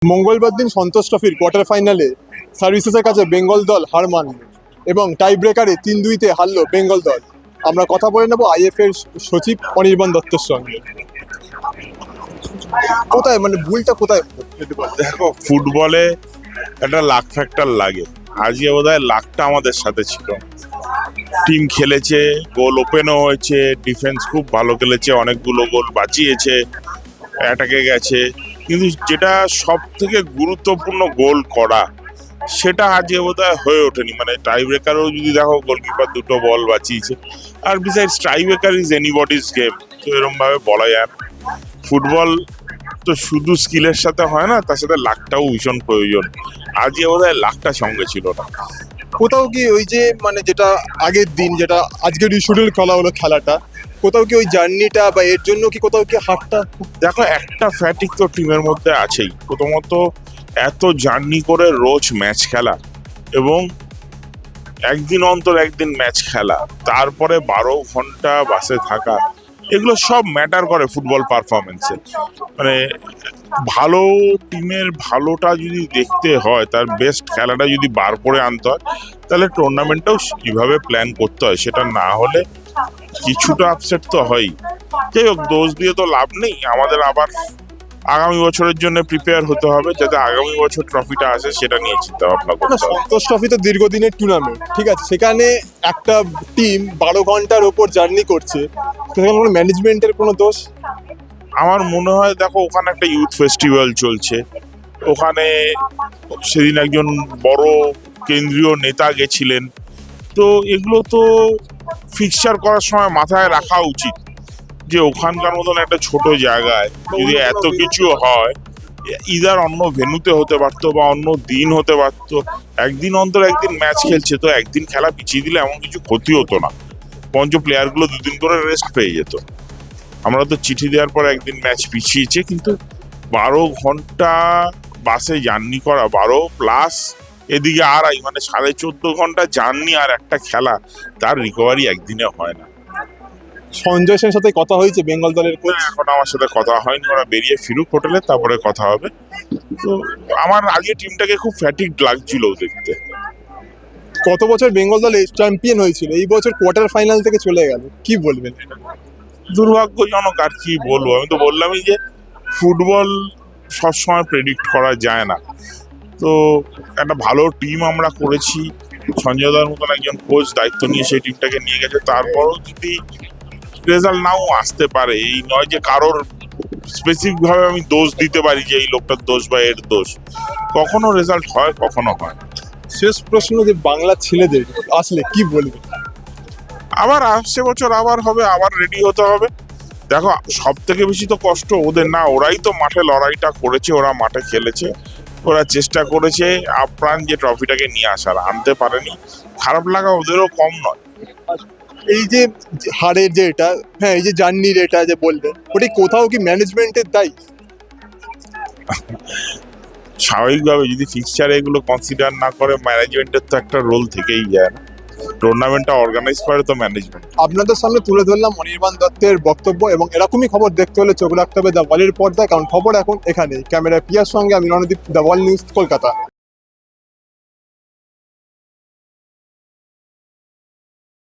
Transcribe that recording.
মঙ্গলবার দিন সন্তোষ ট্রফির কোয়ার্টার ফাইনালে সার্ভিসেসের কাছে বেঙ্গল দল হার মানল এবং টাই ব্রেকারে 3-2-তে হারলো বেঙ্গল দল। আমরা কথা বলে নেব আইএফ এর সচিব অনির্বাণ দত্তের সঙ্গে। কোথায় ভুলটা কোথায়? দেখো, ফুটবলে একটা লাক ফ্যাক্টর লাগে। আজকে বোধহয় লাকটা আমাদের সাথে ছিল। টিম খেলেছে, গোল ওপেনও হয়েছে, ডিফেন্স খুব ভালো খেলেছে, অনেকগুলো গোল বাঁচিয়েছে, অ্যাটাকে গেছে, কিন্তু যেটা সব থেকে গুরুত্বপূর্ণ গোল করা সেটা আজকে বোধহয় হয়ে ওঠেনি। টাই ব্রেকারও যদি দেখো, গোলকিপার দুটো বল বাঁচিয়েছে। আর besides tie breaker is anybody's game, তো এরকম ভাবে বলা যায় না। ফুটবল তো শুধু স্কিলের সাথে হয় না, তার সাথে লাকটাও ভীষণ প্রয়োজন। আজকে বোধহয় লাকটা সঙ্গে ছিল না। কোথাও কি ওই যে যেটা আগের দিন, যেটা আজকে রিশিডিউল খেলা হলো খেলাটা, কোথাও কি ওই জার্নিটা বা এর জন্য কি কোথাও কি হারটা? দেখো, একটা ফ্যাটিক তো টিমের মধ্যে আছেই। প্রথমত এত জার্নি করে রোজ ম্যাচ খেলা এবং একদিন অন্তর একদিন ম্যাচ খেলা, তারপরে 12 ঘন্টা বাসে থাকা, এগুলো সব ম্যাটার করে ফুটবল পারফরমেন্সে। ভালো টিমের ভালোটা যদি দেখতে হয়, তার বেস্ট খেলাটা যদি বার করে আনতে হয়, তাহলে টুর্নামেন্টটাও কিভাবে প্ল্যান করতে হয়। সেটা না হলে কিছুটা আপসেট তো হয়ই। যাই হোক, দোষ দিয়ে তো লাভ নেই। আমাদের আবার আগামী বছরের জন্য প্রিপেয়ার হতে হবে, যাতে আগামী বছর ট্রফিটা আসে সেটা নিয়ে চিন্তা ভাবনা করতে হবে। সন্তোষ ট্রফি তো দীর্ঘদিনের টুর্নামেন্ট, ঠিক আছে, সেখানে একটা টিম 12 ঘন্টার ওপর জার্নি করছে, সেখানে কোনো ম্যানেজমেন্টের কোনো দোষ? আমার মনে হয়, দেখো, ওখানে একটা ইউথ ফেস্টিভ্যাল চলছে, ওখানে সেদিন একজন বড় কেন্দ্রীয় নেতা গেছিলেন, তো এগুলো তো ফিক্সচার করার সময় মাথায় রাখা উচিত যে ওখানকার মতন একটা ছোট জায়গায় যদি এত কিছু হয়, ইদার অন্য ভেন্যুতে হতে পারতো বা অন্য দিন হতে পারতো। একদিন অন্তর একদিন ম্যাচ খেলছে, তো একদিন খেলা পিছিয়ে দিলে এমন কিছু ক্ষতি হতো না, বরঞ্চ প্লেয়ারগুলো 2 দিন করে রেস্ট পেয়ে যেত। আমরা তো চিঠি দেওয়ার পর একদিন ম্যাচ পিছিয়েছে, কিন্তু 12 ঘন্টা বাসে জার্নি করা, 12 প্লাস এদিকে আড়াই, 14.5 ঘন্টা জার্নি আর একটা খেলা, তার রিকভারি একদিনে হয় না। সঞ্জয় সেনের সাথে কথা হয়েছে বেঙ্গল দলের কোচ? এখন আমার সাথে কথা হয়নি, ওরা বেরিয়ে ফিরুক হোটেলে, তারপরে কথা হবে। তো আমার আগে টিমটাকে খুব ফ্যাটিক লাগছিল দেখতে। গত বছর বেঙ্গল দল চ্যাম্পিয়ন হয়েছিল, এই বছর কোয়ার্টার ফাইনাল থেকে চলে গেল, কি বলবেন? দুর্ভাগ্যজনক, আর কি বলবো। আমি তো বললামই যে ফুটবল সবসময় প্রেডিক্ট করা যায় না। তো একটা ভালো টিম আমরা করেছি, সঞ্জয় দার মতন একজন কোচ দায়িত্ব নিয়ে সেই টিমটাকে নিয়ে গেছে। তারপরও যদি রেজাল্ট নাও আসতে পারে, এই নয় যে কারোর স্পেসিফিক ভাবে আমি দোষ দিতে পারি যে এই লোকটার দোষ বা এর দোষ। কখনো রেজাল্ট হয়, কখনো হয়। শেষ প্রশ্ন, যে বাংলা ছেলেদের আসলে কি বলবেন? আবার আসছে বছর আবার হবে, আবার রেডি হতে হবে। দেখো, সব থেকে বেশি তো কষ্ট ওদের না, ওরাই তো মাঠে লড়াইটা করেছে, ওরা মাঠে খেলেছে, ওরা চেষ্টা করেছে আপ্রাণ যে ট্রফিটাকে নিয়ে আসার, আনতে পারেনি। খারাপ লাগা ওদেরও কম নয়। এই যে হারের যে এটা, হ্যাঁ, এই যে জার্নির এটা যে বলবেন, ওটা কোথাও কি ম্যানেজমেন্টের দায়ী? স্বাভাবিকভাবে যদি ফিক্সচারে এগুলো কনসিডার না করে, ম্যানেজমেন্টের তো একটা রোল থেকেই যায় না। টুর্নামেন্টটা অর্গানাইজ করে তো ম্যানেজমেন্ট। আপনাদের সামনে তুলে ধরলাম অনির্বাণ দত্তের বক্তব্য, এবং এরকমই খবর দেখতে হলে চোখ রাখতে হবে দ্য ওয়ালের পর্দায়, কারণ খবর এখন এখানে। ক্যামেরা পিয়ার সঙ্গে আমি Randeep, the Wall news, Kolkata.